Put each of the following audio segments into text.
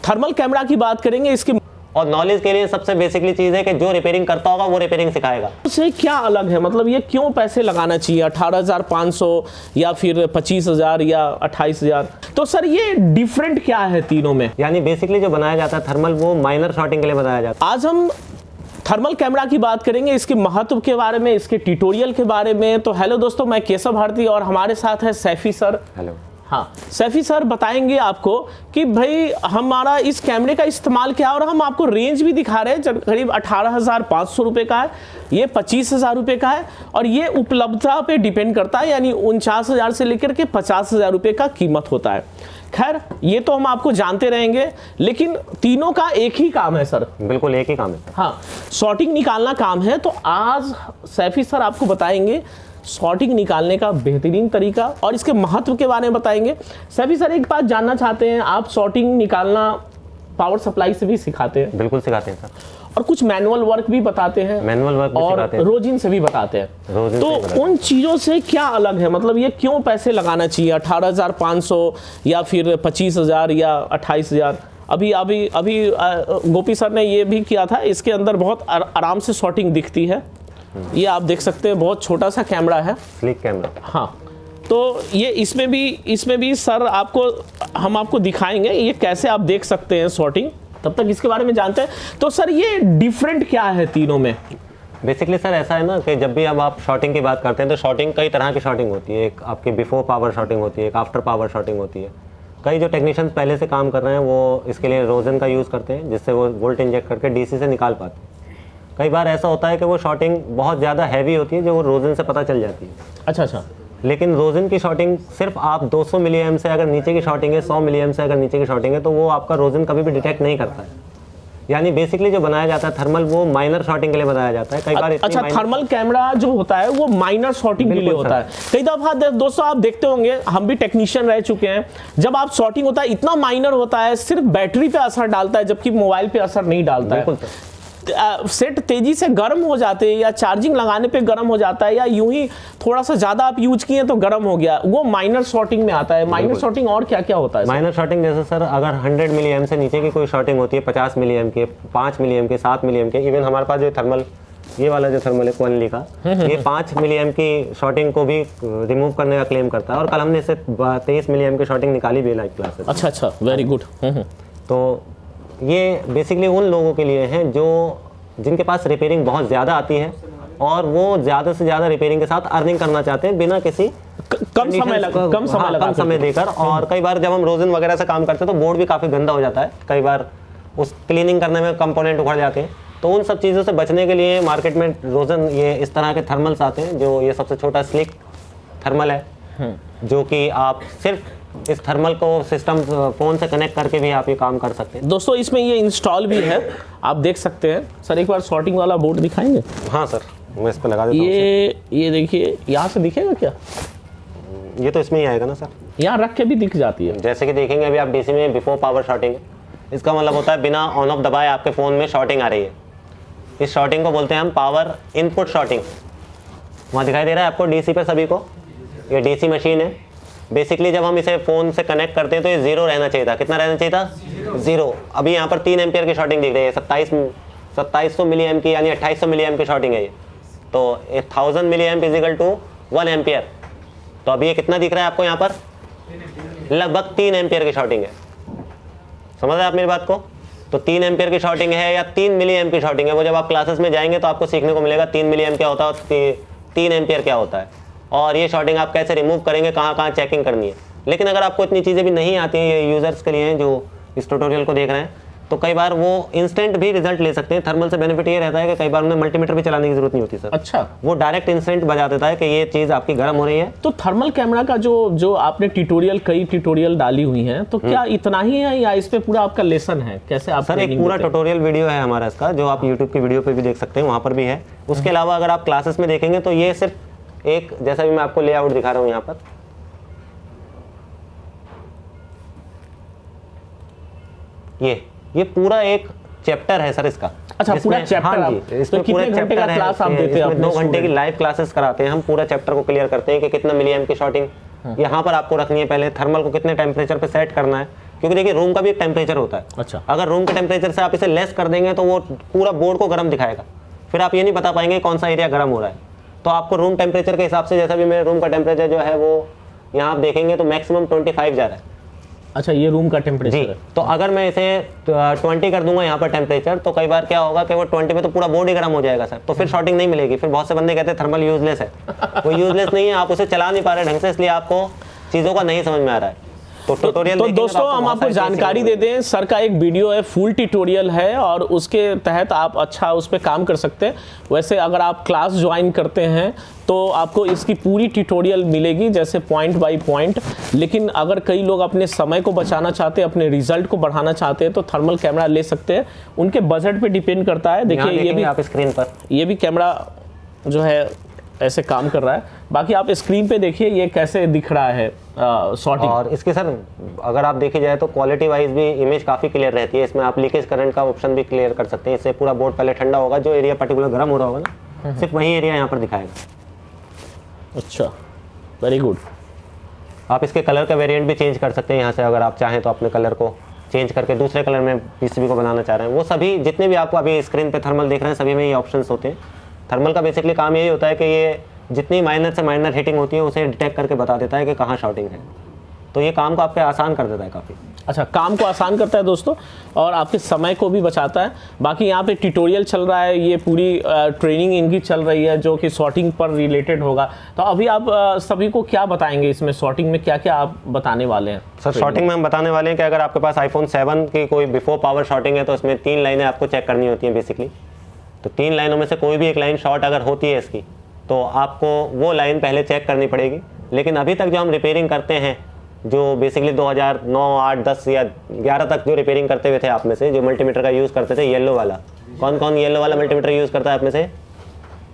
Thermal camera की बात करेंगे, इसकी और नॉलेज के लिए सबसे बेसिकली चीज है कि जो रिपेयरिंग करता होगा वो रिपेयरिंग सिखाएगा। उससे क्या अलग है, मतलब ये क्यों पैसे लगाना चाहिए 18,500 या फिर 25,000 या 28,000? तो सर ये डिफरेंट क्या है तीनों में? यानी बेसिकली जो बनाया जाता है थर्मल वो माइनर शॉटिंग के लिए बनाया जाता है। आज हम थर्मल कैमरा की बात करेंगे, इसके महत्व के बारे में, इसके ट्यूटोरियल के बारे में। तो हेलो दोस्तों, मैं केशव भारती और हमारे साथ है सैफी सर। हेलो। हाँ, सैफी सर बताएंगे आपको कि भाई हमारा इस कैमरे का इस्तेमाल क्या है, और हम आपको रेंज भी दिखा रहे हैं। करीब 18,500 रुपये का है, ये 25,000 रुपये का है, और ये उपलब्धता पे डिपेंड करता है, यानी 49,000 से लेकर के 50,000 रुपये का कीमत होता है। खैर ये तो हम आपको जानते रहेंगे, लेकिन तीनों का एक ही काम है सर। बिल्कुल एक ही काम है। हाँ, शॉटिंग निकालना काम है। तो आज सैफी सर आपको बताएंगे शॉटिंग निकालने का बेहतरीन तरीका और इसके महत्व के बारे में बताएंगे। सभी सर एक बात जानना चाहते हैं, आप शॉटिंग निकालना पावर सप्लाई से भी सिखाते हैं? बिल्कुल सिखाते हैं सर, और कुछ मैनुअल वर्क भी बताते हैं, मैनुअल वर्क भी और सिखाते हैं, रोजिन से भी बताते हैं। तो उन चीज़ों से क्या अलग है, मतलब ये क्यों पैसे लगाना चाहिए 18,500 या फिर 25,000 या 28,000? अभी अभी अभी गोपी सर ने ये भी किया था, इसके अंदर बहुत आराम से शॉटिंग दिखती है। ये आप देख सकते हैं, बहुत छोटा सा कैमरा है, स्लिक कैमरा। हाँ, तो ये इसमें भी सर हम आपको दिखाएंगे ये कैसे आप देख सकते हैं शॉटिंग। तब तक इसके बारे में जानते हैं। तो सर ये डिफरेंट क्या है तीनों में? बेसिकली सर ऐसा है ना कि जब भी अब आप शॉटिंग की बात करते हैं तो शॉटिंग कई तरह की शॉटिंग होती है। एक आपके बिफोर पावर शॉटिंग होती है, एक आफ्टर पावर शॉटिंग होती है। कई जो टेक्नीशियंस पहले से काम कर रहे हैं वो इसके लिए रोजन का यूज़ करते हैं, जिससे वो वोल्ट इंजेक्ट करके डीसी से निकाल पाते हैं। कई बार ऐसा होता है कि वो शॉटिंग बहुत ज़्यादा हैवी होती है जो वो रोजन से पता चल जाती है। अच्छा। लेकिन रोजन की शॉटिंग सिर्फ आप 200 मिली एम से अगर नीचे की शॉटिंग है, 100 मिली एम से अगर नीचे की शॉटिंग है, तो वो आपका रोजन कभी भी डिटेक्ट नहीं करता है। यानी बेसिकली जो बनाया जाता है थर्मल वो माइनर शॉटिंग के लिए बनाया जाता है। कई बार अच्छा, थर्मल कैमरा जो होता है वो माइनर शॉटिंग के लिए होता है। कई दफा दोस्तों आप देखते होंगे, हम भी टेक्नीशियन रह चुके हैं, जब आप शॉटिंग होता है इतना माइनर होता है, सिर्फ बैटरी पे असर डालता है, जबकि मोबाइल पे असर नहीं डालता है। सेट तेजी से गर्म हो जाते हैं, या चार्जिंग लगाने पे गर्म हो जाता है, या यूं ही थोड़ा सा ज्यादा आप यूज किए तो गर्म हो गया, वो माइनर शॉटिंग में आता है। माइनर शॉटिंग और क्या क्या होता है? माइनर शॉटिंग जैसे सर अगर 100 मिली एम से नीचे की कोई शॉटिंग होती है, 50 मिली एम के, 5 मिली एम के, 7 मिली एम के, इवन हमारे पास जो थर्मल ये वाला जो थर्मल है क्वानली का, ये 5 मिली एम की शॉटिंग को भी रिमूव करने का क्लेम करता है। और कल हमने इससे 23 मिली एम की शॉटिंग निकाली भी लाइव क्लासेस। अच्छा, वेरी गुड। तो ये बेसिकली उन लोगों के लिए हैं जिनके पास रिपेयरिंग बहुत ज़्यादा आती है और वो ज़्यादा से ज़्यादा रिपेयरिंग के साथ अर्निंग करना चाहते हैं बिना किसी कम समय देकर। और कई बार जब हम रोजन वगैरह से काम करते हैं तो बोर्ड भी काफ़ी गंदा हो जाता है, कई बार उस क्लीनिंग करने में कंपोनेंट उखड़ जाते हैं। तो उन सब चीज़ों से बचने के लिए मार्केट में रोजन ये इस तरह के थर्मल्स आते हैं, जो ये सबसे छोटा स्लिक थर्मल है, जो कि आप सिर्फ इस थर्मल को सिस्टम फोन से कनेक्ट करके भी आप ये काम कर सकते हैं। दोस्तों इसमें ये इंस्टॉल भी है, आप देख सकते हैं। सर एक बार शॉटिंग वाला बोर्ड दिखाएंगे? हाँ सर, मैं इस पर लगा देता हूँ। ये देखिए, यहाँ से दिखेगा क्या? ये तो इसमें ही आएगा ना सर, यहाँ रख के भी दिख जाती है। जैसे कि देखेंगे अभी आप डीसी में बिफोर पावर शॉटिंग है, इसका मतलब होता है बिना ऑन ऑफ दबाए आपके फ़ोन में शॉटिंग आ रही है। इस शॉटिंग को बोलते हैं हम पावर इनपुट शॉटिंग। वहाँ दिखाई दे रहा है आपको डीसी पे सभी को, ये डीसी मशीन है। बेसिकली जब हम इसे फ़ोन से कनेक्ट करते हैं तो ये 0 रहना चाहिए था। कितना रहना चाहिए था? 0। अभी यहाँ पर 3 एम्पियर की शॉटिंग दिख रही है, 2700 मिली एम की, यानी 2800 मिली एम की शॉटिंग है ये। तो 1000 मिली एम इजिकल टू 1 एम्पियर। तो अभी ये कितना दिख रहा है आपको यहाँ पर? लगभग 3 एम्पियर की शॉटिंग है। समझ रहे आप मेरी बात को? तो 3 एम्पियर की शॉटिंग है या 3 मिली एम की शॉटिंग है, वो जब आप क्लासेस में जाएंगे तो आपको सीखने को मिलेगा 3 मिली एम क्या होता है, 3 एम्पियर क्या होता है, और ये शॉटिंग आप कैसे रिमूव करेंगे, कहाँ कहाँ चेकिंग करनी है। लेकिन अगर आपको इतनी चीज़ें भी नहीं आती हैं, ये यूज़र्स के लिए हैं जो इस ट्यूटोरियल को देख रहे हैं, तो कई बार वो इंस्टेंट भी रिजल्ट ले सकते हैं। थर्मल से बेनिफिट ये रहता है कि कई बार उन्हें मल्टीमीटर भी चलाने की जरूरत नहीं होती सर। अच्छा, वो डायरेक्ट इंस्टेंट बजा देता है कि ये चीज़ आपकी गर्म हो रही है। तो थर्मल कैमरा का जो आपने कई ट्यूटोरियल डाली हुई हैं, तो क्या इतना ही है या इस पे पूरा आपका लेसन है? कैसे आप? सर एक पूरा ट्यूटोरियल वीडियो है हमारा इसका, जो आप यूट्यूब की वीडियो पे भी देख सकते हैं, वहाँ पर भी है। उसके अलावा अगर आप क्लासेस में देखेंगे तो ये सिर्फ एक, जैसा भी मैं आपको लेआउट दिखा रहा हूँ यहाँ पर, ये पूरा एक चैप्टर है सर इसका। अच्छा, पूरा चैप्टर। हाँ जी, इसमें पूरा चैप्टर है। क्लास आप देते हैं? 2 घंटे की लाइव क्लासेस कराते हैं हम, पूरा चैप्टर को क्लियर करते हैं कि कितना मिली एम की शॉटिंग यहाँ पर आपको रखनी है, पहले थर्मल को कितने टेम्परेचर पे सेट करना है, क्योंकि देखिए रूम का भी एक टेम्परेचर होता है। अच्छा। अगर रूम के टेम्परेचर से आप इसे लेस कर देंगे तो वो पूरा बोर्ड को गर्म दिखाएगा, फिर आप ये नहीं बता पाएंगे कौन सा एरिया गर्म हो रहा है। तो आपको रूम टेम्परेचर के हिसाब से, जैसा भी मेरे रूम का टेम्परेचर जो है वो यहाँ आप देखेंगे तो मैक्सिमम 25 जा रहा है। अच्छा, ये रूम का टेम्परेचर जी, है। तो अगर मैं इसे 20 कर दूंगा यहाँ पर टेम्परेचर, तो कई बार क्या होगा कि वो 20 पे तो पूरा बोर्ड ही गर्म हो जाएगा सर, तो फिर शॉर्टिंग नहीं मिलेगी। फिर बहुत से बंदे कहते हैं थर्मल यूजलेस है, वो यूजलेस नहीं है, आप उसे चला नहीं पा रहे ढंग से, इसलिए आपको चीज़ों का नहीं समझ में आ रहा है। तो ट्यूटोरियल तो दोस्तों हम आपको जानकारी देते हैं, सर का एक वीडियो है, फुल ट्यूटोरियल है और उसके तहत आप अच्छा उस पर काम कर सकते हैं। वैसे अगर आप क्लास ज्वाइन करते हैं तो आपको इसकी पूरी ट्यूटोरियल मिलेगी, जैसे पॉइंट बाय पॉइंट। लेकिन अगर कई लोग अपने समय को बचाना चाहते हैं, अपने रिजल्ट को बढ़ाना चाहते हैं, तो थर्मल कैमरा ले सकते हैं, उनके बजट पे डिपेंड करता है। देखिए ये भी आप स्क्रीन पर, ये भी कैमरा जो है ऐसे काम कर रहा है। बाकी आप स्क्रीन पे देखिए ये कैसे दिख रहा है सॉर्टिंग। और इसके सर अगर आप देखी जाए तो क्वालिटी वाइज भी इमेज काफ़ी क्लियर रहती है। इसमें आप लीकेज करंट का ऑप्शन भी क्लियर कर सकते हैं, इससे पूरा बोर्ड पहले ठंडा होगा, जो एरिया पर्टिकुलर गर्म हो रहा होगा ना, सिर्फ वही एरिया यहाँ पर दिखाएगा। अच्छा, वेरी गुड। आप इसके कलर का वेरिएंट भी चेंज कर सकते हैं यहाँ से, अगर आप चाहें तो अपने कलर को चेंज करके दूसरे कलर में पीसीबी को बनाना चाह रहे हैं। वो सभी जितने भी आपको अभी स्क्रीन पे थर्मल देख रहे हैं, सभी में ये ऑप्शंस होते हैं। थर्मल का बेसिकली काम यही होता है कि ये जितनी माइनर से माइनर हीटिंग होती है उसे डिटेक्ट करके बता देता है कि कहाँ शॉर्टिंग है, तो ये काम को आपके आसान कर देता है काफ़ी। अच्छा, काम को आसान करता है दोस्तों, और आपके समय को भी बचाता है। बाकी यहाँ पे ट्यूटोरियल चल रहा है, ये पूरी ट्रेनिंग इनकी चल रही है जो कि सॉर्टिंग पर रिलेटेड होगा। तो अभी आप सभी को क्या बताएंगे इसमें, सॉर्टिंग में क्या क्या आप बताने वाले हैं? सर शॉर्टिंग में हम बताने वाले हैं कि अगर आपके पास iPhone 7 की कोई बिफोर पावर शॉर्टिंग है तो इसमें 3 लाइनें आपको चेक करनी होती हैं बेसिकली। तो 3 लाइनों में से कोई भी एक लाइन शॉर्ट अगर होती है इसकी, तो आपको वो लाइन पहले चेक करनी पड़ेगी। लेकिन अभी तक जो हम रिपेयरिंग करते हैं, जो बेसिकली 2009, 8, 10 या 11 तक जो रिपेयरिंग करते हुए थे आप में से, जो मल्टीमीटर का यूज़ करते थे येलो वाला, कौन कौन येलो वाला मल्टीमीटर यूज़ करता है आप में से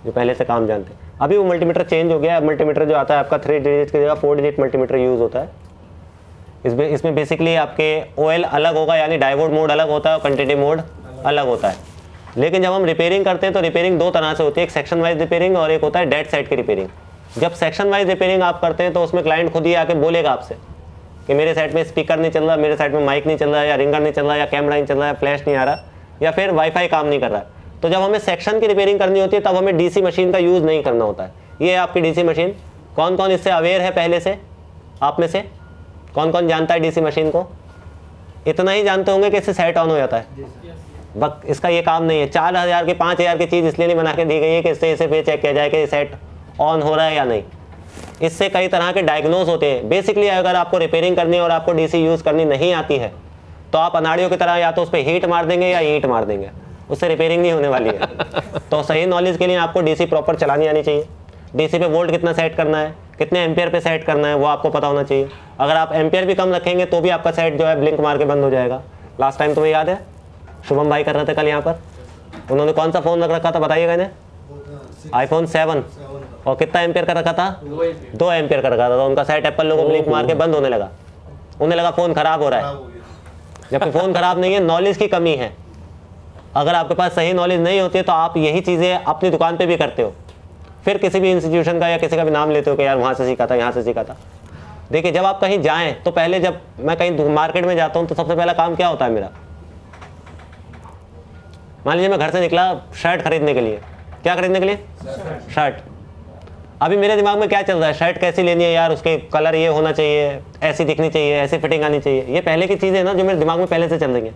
जो पहले से काम जानते हैं? अभी वो मल्टीमीटर चेंज हो गया है। मल्टीमीटर जो आता है आपका 3 डिजिट की जगह 4 डिजिट मल्टीमीटर यूज़ होता है। इसमें बेसिकली आपके OL अलग होगा, यानी डायोड मोड अलग होता है और कंटिन्यूटी मोड अलग होता है। लेकिन जब हम रिपेयरिंग करते हैं तो रिपेयरिंग 2 तरह से होती है, एक सेक्शन वाइज रिपेयरिंग और एक होता है डेड साइड की रिपेयरिंग। जब सेक्शन वाइज रिपेयरिंग आप करते हैं तो उसमें क्लाइंट खुद ही आके बोलेगा आपसे कि मेरे साइड में स्पीकर नहीं चल रहा, मेरे साइड में माइक नहीं चल रहा, या रिंगर नहीं चल रहा, या कैमरा नहीं चल रहा, या फ्लैश नहीं आ रहा, या फिर वाईफाई काम नहीं कर रहा। तो जब हमें सेक्शन की रिपेयरिंग करनी होती है तब हमें डीसी मशीन का यूज़ नहीं करना होता है। ये आपकी डीसी मशीन, कौन कौन इससे अवेयर है पहले से? आप में से कौन कौन जानता है डीसी मशीन को? इतना ही जानते होंगे कि इससे सेट ऑन हो जाता है, बस इसका ये काम नहीं है। 4000 की 5000 की चीज़ इसलिए नहीं बना के दी गई है कि इससे इसे फिर चेक किया जाए कि सेट ऑन हो रहा है या नहीं। इससे कई तरह के डायग्नोज होते हैं। बेसिकली अगर आपको रिपेयरिंग करनी है और आपको डीसी यूज़ करनी नहीं आती है तो आप अनाड़ियों की तरह या तो उस पर हीट मार देंगे या ईंट मार देंगे, उससे रिपेयरिंग नहीं होने वाली है। तो सही नॉलेज के लिए आपको डीसी प्रॉपर चलानी आनी चाहिए। डीसी पे वोल्ट कितना सेट करना है, कितने एम्पियर पे सेट करना है, वो आपको पता होना चाहिए। अगर आप एम्पियर भी कम रखेंगे तो भी आपका सेट जो है ब्लिंक मार के बंद हो जाएगा। लास्ट टाइम तुम्हें याद है शुभम भाई कर रहे थे कल यहाँ पर, उन्होंने कौन सा फ़ोन रख रखा था बताइएगा इन्हें? iPhone 7, और कितना एम्पियर का रखा था? 2 एम्पियर का रखा था। तो उनका सेट एप्पल लोगों ब्लिंक मार के बंद होने लगा, उन्हें लगा फ़ोन ख़राब हो रहा है, जबकि फ़ोन ख़राब नहीं है, नॉलेज की कमी है। अगर आपके पास सही नॉलेज नहीं होती है तो आप यही चीज़ें अपनी दुकान पे भी करते हो, फिर किसी भी इंस्टीट्यूशन का या किसी का भी नाम लेते हो कि यार वहाँ से सीखा था, यहाँ से सीखा था। देखिए जब आप कहीं जाएँ तो पहले, जब मैं कहीं मार्केट में जाता हूँ तो सबसे पहला काम क्या होता है मेरा? मान लीजिए मैं घर से निकला शर्ट खरीदने के लिए। क्या खरीदने के लिए? शर्ट। अभी मेरे दिमाग में क्या चल रहा है? शर्ट कैसी लेनी है यार, उसके कलर ये होना चाहिए, ऐसी दिखनी चाहिए, ऐसी फिटिंग आनी चाहिए। ये पहले की चीज़ें ना जो मेरे दिमाग में पहले से चल रही हैं।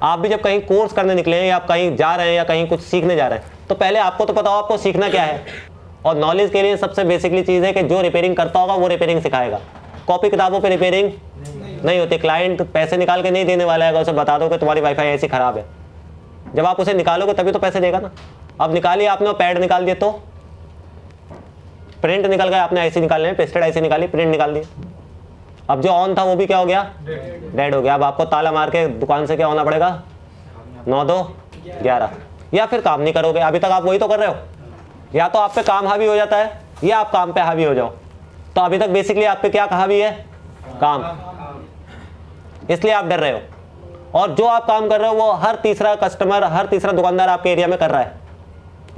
आप भी जब कहीं कोर्स करने निकले हैं या आप कहीं जा रहे हैं या कहीं कुछ सीखने जा रहे हैं तो पहले आपको तो पता हो आपको सीखना क्या है। और नॉलेज के लिए सबसे बेसिकली चीज़ है कि जो रिपेयरिंग करता होगा वो रिपेयरिंग सिखाएगा। कॉपी किताबों पर रिपेयरिंग नहीं होती। क्लाइंट पैसे निकाल के नहीं देने वाला है, अगर उसे बता दो कि तुम्हारी वाईफाई ऐसी ख़राब है, जब आप उसे निकालोगे तभी तो पैसे देगा ना। अब निकालिए आपने, पैड निकाल दिए तो प्रिंट निकल गया, आपने आईसी निकालने, पेस्टेड आईसी निकाली, प्रिंट निकाल दिए। अब जो ऑन था वो भी क्या हो गया? डेड हो गया। अब आपको ताला मार के दुकान से क्या होना पड़ेगा? 9 2 11, या फिर काम नहीं करोगे। अभी तक आप वही तो कर रहे हो, या तो आप पे काम हावी हो जाता है या आप काम पे हावी हो जाओ। तो अभी तक बेसिकली आप पे क्या हावी है? काम। इसलिए आप डर रहे हो। और जो आप काम कर रहे हो वो हर तीसरा कस्टमर, हर तीसरा दुकानदार आपके एरिया में कर रहा है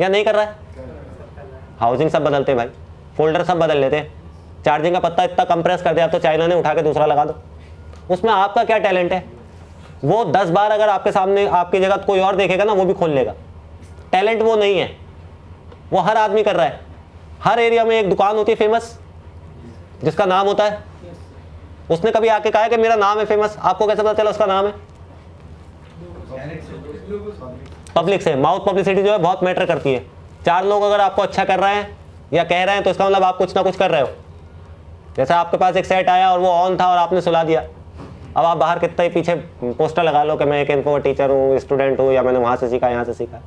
या नहीं कर रहा है? हाउसिंग सब बदलते हैं भाई, फोल्डर सब बदल लेते हैं। चार्जिंग का पत्ता इतना कंप्रेस कर दिया तो चाइना ने उठा के दूसरा लगा दो। उसमें आपका क्या टैलेंट है? वो 10 बार अगर आपके सामने आपकी जगह कोई और देखेगा ना, वो भी खोल लेगा। टैलेंट वो नहीं है, वो हर आदमी कर रहा है। हर एरिया में एक दुकान होती है फेमस, जिसका नाम होता है। उसने कभी आके कहा है कि मेरा नाम है फेमस? आपको कैसे पता चला उसका नाम है? पब्लिक से। माउथ पब्लिसिटी जो है बहुत मैटर करती है। 4 लोग अगर आपको अच्छा कर रहे हैं या कह रहे हैं तो इसका मतलब आप कुछ ना कुछ कर रहे हो। जैसे आपके पास एक सेट आया और वो ऑन था और आपने सुला दिया, अब आप बाहर कितना ही पीछे पोस्टर लगा लो कि मैं एक इन्फो टीचर हूँ, स्टूडेंट हूँ, या मैंने वहाँ से सीखा, यहाँ से सीखा।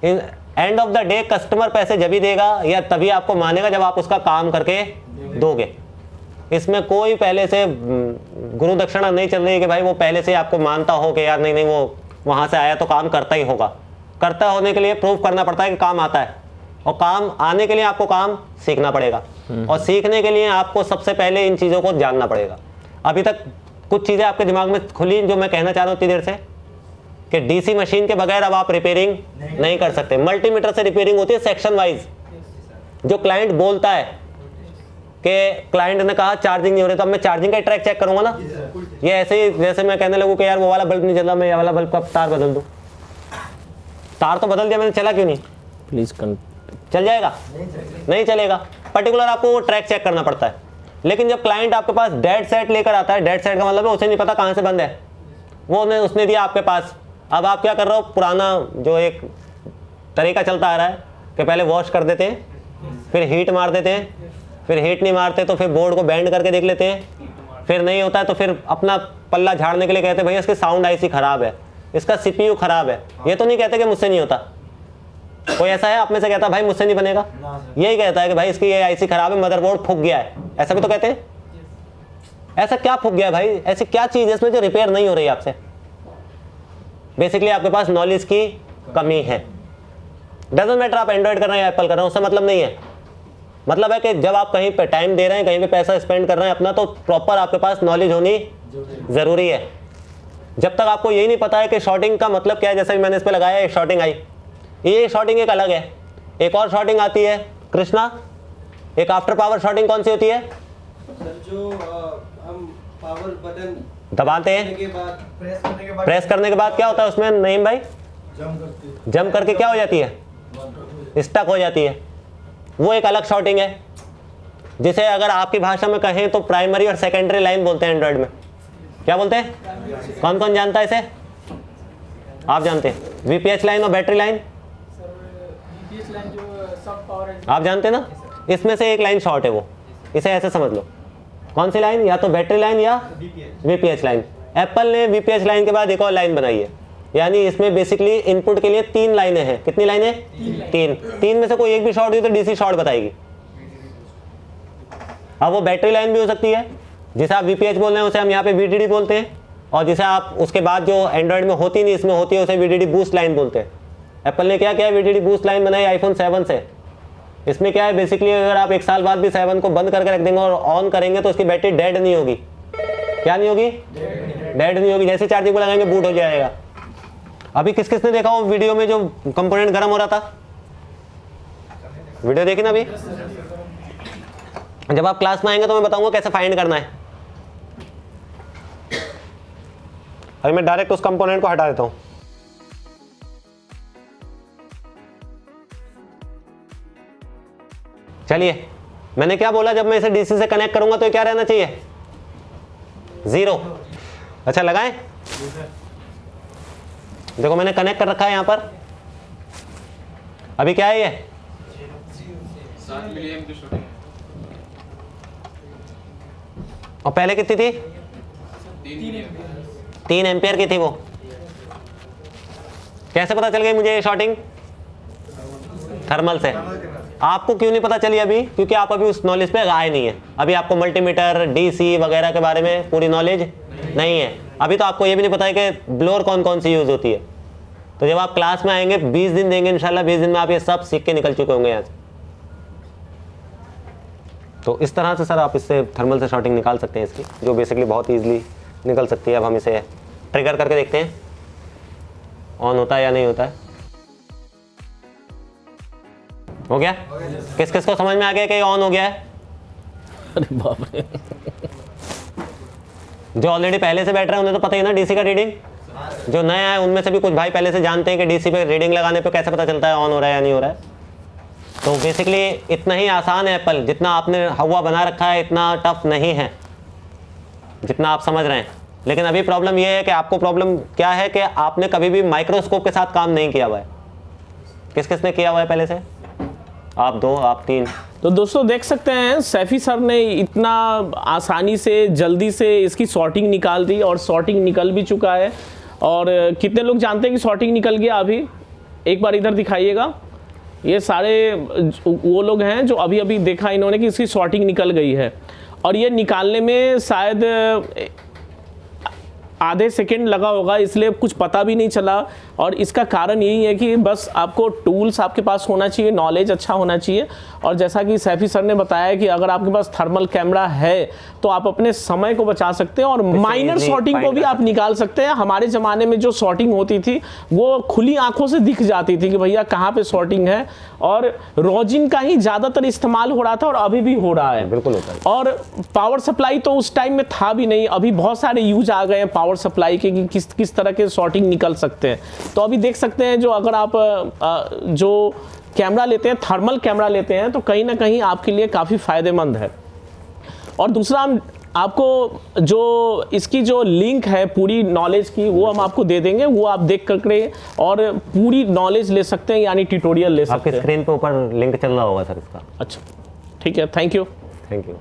In end of the day customer पैसे जब ही देगा या तभी आपको मानेगा जब आप उसका काम करके दोगे। इसमें कोई पहले से गुरु दक्षिणा नहीं चल रही है कि भाई वो पहले से आपको मानता हो कि यार नहीं नहीं वो वहाँ से आया तो काम करता ही होगा। करता होने के लिए प्रूव करना पड़ता है कि काम आता है, और काम आने के लिए आपको काम सीखना पड़ेगा, और सीखने के लिए आपको सबसे पहले इन चीज़ों को जानना पड़ेगा। अभी तक कुछ चीज़ें आपके दिमाग में खुली जो मैं कहना चाह रहा हूँ इतनी देर से, कि डीसी मशीन के बगैर अब आप रिपेयरिंग नहीं कर सकते। मल्टीमीटर से रिपेयरिंग होती है सेक्शन वाइज। जो क्लाइंट बोलता है कि क्लाइंट ने कहा चार्जिंग नहीं हो रही, तो अब मैं चार्जिंग का ट्रैक चेक करूंगा ना। ये ऐसे ही जैसे मैं कहने लगूँ कि यार वो वाला बल्ब नहीं चल रहा, मैं ये वाला बल्ब का तार बदल दूँ। तार तो बदल दिया मैंने, चला क्यों नहीं? प्लीज चल जाएगा? नहीं चलेगा। पर्टिकुलर आपको वो ट्रैक चेक करना पड़ता है। लेकिन जब क्लाइंट आपके पास डेड सेट लेकर आता है, डेड सेट का मतलब है उसे नहीं पता कहाँ से बंद है, वो उसने दिया आपके पास। अब आप क्या कर रहे हो? पुराना जो एक तरीका चलता आ रहा है कि पहले वॉश कर देते हैं, फिर हीट मार देते हैं, फिर हीट नहीं मारते तो फिर बोर्ड को बैंड करके देख लेते हैं, फिर नहीं होता है तो फिर अपना पल्ला झाड़ने के लिए कहते हैं भैया इसकी साउंड आईसी खराब है, इसका सीपीयू खराब है। ये तो नहीं कहते कि मुझसे नहीं होता। कोई ऐसा है आप में से कहता भाई मुझसे नहीं बनेगा? यही कहता है कि भाई इसकी ये आईसी खराब है, मदरबोर्ड फूक गया है, ऐसा भी तो कहते हैं। ऐसा क्या फूक गया है भाई? ऐसी क्या चीज़ है इसमें जो रिपेयर नहीं हो रही आपसे? बेसिकली आपके पास नॉलेज की कमी है। डजंट मैटर आप एंड्रॉइड कर रहे हैं या एप्पल कर रहे हैं, उससे मतलब नहीं है। मतलब है कि जब आप कहीं पे टाइम दे रहे हैं, कहीं पे पैसा स्पेंड कर रहे हैं अपना, तो प्रॉपर आपके पास नॉलेज होनी ज़रूरी है। जब तक आपको यही नहीं पता है कि शॉर्टिंग का मतलब क्या है, जैसे मैंने इस पर लगाया एक शॉर्टिंग आई, ये शॉर्टिंग एक अलग है। एक और शॉर्टिंग आती है कृष्णा, एक आफ्टर पावर शॉर्टिंग कौन सी होती है? सर जो हम पावर बटन दबाते हैं, प्रेस करने के बाद क्या होता है उसमें नईम भाई? जम करके क्या हो जाती है? स्टक हो जाती है। वो एक अलग शॉर्टिंग है, जिसे अगर आपकी भाषा में कहें तो प्राइमरी और सेकेंडरी लाइन बोलते हैं एंड्रॉइड में। क्या बोलते हैं? कौन कौन जानता है इसे? आप जानते हैं? वीपीएच लाइन और बैटरी लाइन आप जानते हैं ना? इसमें से एक लाइन शॉर्ट है, वो इसे ऐसे समझ लो। कौन सी लाइन? या तो बैटरी लाइन या वीपीएच लाइन। एप्पल ने वीपीएच लाइन के बाद एक और लाइन बनाई है, यानी इसमें बेसिकली इनपुट के लिए 3 लाइनें हैं। कितनी लाइनें? 3 में से कोई एक भी शॉर्ट हुई तो डीसी शॉर्ट बताएगी। अब वो बैटरी लाइन भी हो सकती है, जिसे आप वीपीएच बोल रहे हैं उसे हम यहाँ पे वीडीडी बोलते हैं, और जिसे आप उसके बाद जो एंड्रॉइड में होती नहीं इसमें होती है उसे वीडीडी बूस्ट लाइन बोलते हैं। एप्पल ने क्या किया? वीडीडी बूस्ट लाइन बनाई आईफोन 7 से। इसमें क्या है बेसिकली, अगर आप 1 साल बाद भी 7 को बंद करके रख देंगे और ऑन करेंगे तो उसकी बैटरी डेड नहीं होगी। क्या नहीं होगी? डेड नहीं होगी। जैसे चार्जिंग को लगाएंगे बूट हो जाएगा। अभी किस किसने देखा वो वीडियो में जो कंपोनेंट गर्म हो रहा था? वीडियो देखी ना अभी? जब आप क्लास में आएंगे तो मैं बताऊंगा कैसे फाइंड करना है। अभी मैं डायरेक्ट उस कंपोनेंट को हटा देता हूं। चलिए, मैंने क्या बोला? जब मैं इसे डीसी से कनेक्ट करूंगा तो क्या रहना चाहिए? 0। अच्छा लगाएं? देखो मैंने कनेक्ट कर रखा है यहां पर। अभी क्या है ये? 7 मिलीएम की शूटिंग। और पहले कितनी थी? 3 एम्पियर की थी वो। कैसे पता चल गई मुझे ये शॉर्टिंग? थर्मल से। आपको क्यों नहीं पता चली अभी? क्योंकि आप अभी उस नॉलेज पे आए नहीं है। अभी आपको मल्टीमीटर, डीसी वगैरह के बारे में पूरी नॉलेज नहीं है। अभी तो आपको ये भी नहीं पता है कि ब्लोअर कौन कौन सी यूज होती है। तो जब आप क्लास में आएंगे 20 दिन देंगे इंशाल्लाह, 20 दिन में आप ये सब सीख के निकल चुके होंगे यहाँ से। तो इस तरह से सर आप इससे थर्मल से शॉर्टिंग निकाल सकते हैं इसकी, जो बेसिकली बहुत ईजिली निकल सकती है। अब हम इसे ट्रिगर करके देखते हैं ऑन होता है या नहीं होता है। हो गया? किस किस को समझ में आ गया कि ऑन हो गया है? अरे बाप रे। जो ऑलरेडी पहले से बैठ रहे हैं उन्हें तो पता ही ना डीसी का रीडिंग, जो नए आए उनमें से भी कुछ भाई पहले से जानते हैं कि डीसी पे रीडिंग लगाने पे कैसे पता चलता है ऑन हो रहा है या नहीं हो रहा है। तो बेसिकली इतना ही आसान है एप्पल, जितना आपने हवा बना रखा है इतना टफ नहीं है जितना आप समझ रहे हैं। लेकिन अभी प्रॉब्लम ये है कि आपको प्रॉब्लम क्या है कि आपने कभी भी माइक्रोस्कोप के साथ काम नहीं किया हुआ है। किस किस ने किया हुआ है पहले से? आप 2, आप 3। तो दोस्तों देख सकते हैं सैफी सर ने इतना आसानी से जल्दी से इसकी सॉर्टिंग निकाल दी और सॉर्टिंग निकल भी चुका है। और कितने लोग जानते हैं कि सॉर्टिंग निकल गया? अभी एक बार इधर दिखाइएगा। ये सारे वो लोग हैं जो अभी अभी देखा इन्होंने कि इसकी सॉर्टिंग निकल गई है। और ये निकालने में शायद आधे सेकेंड लगा होगा, इसलिए कुछ पता भी नहीं चला। और इसका कारण यही है कि बस आपको टूल्स आपके पास होना चाहिए, नॉलेज अच्छा होना चाहिए। और जैसा कि सैफी सर ने बताया कि अगर आपके पास थर्मल कैमरा है तो आप अपने समय को बचा सकते हैं और माइनर सॉर्टिंग को भी आप निकाल सकते हैं। हमारे ज़माने में जो सॉर्टिंग होती थी वो खुली आंखों से दिख जाती थी कि भैया कहाँ पे सॉर्टिंग है, और रोजिन का ही ज़्यादातर इस्तेमाल हो रहा था और अभी भी हो रहा है। बिल्कुल होता है। और पावर सप्लाई तो उस टाइम में था भी नहीं, अभी बहुत सारे यूज आ गए हैं पावर सप्लाई के कि किस तरह के सॉर्टिंग निकल सकते हैं। तो अभी देख सकते हैं जो अगर आप जो कैमरा लेते हैं, थर्मल कैमरा लेते हैं, तो कहीं ना कहीं आपके लिए काफ़ी फ़ायदेमंद है। और दूसरा हम आपको जो इसकी जो लिंक है पूरी नॉलेज की वो हम आपको दे देंगे, वो आप देख करके और पूरी नॉलेज ले सकते हैं, यानी ट्यूटोरियल ले सकते आपके हैं। स्क्रीन पे ऊपर लिंक चल रहा होगा सर इसका। अच्छा ठीक है, थैंक यू। Thank you.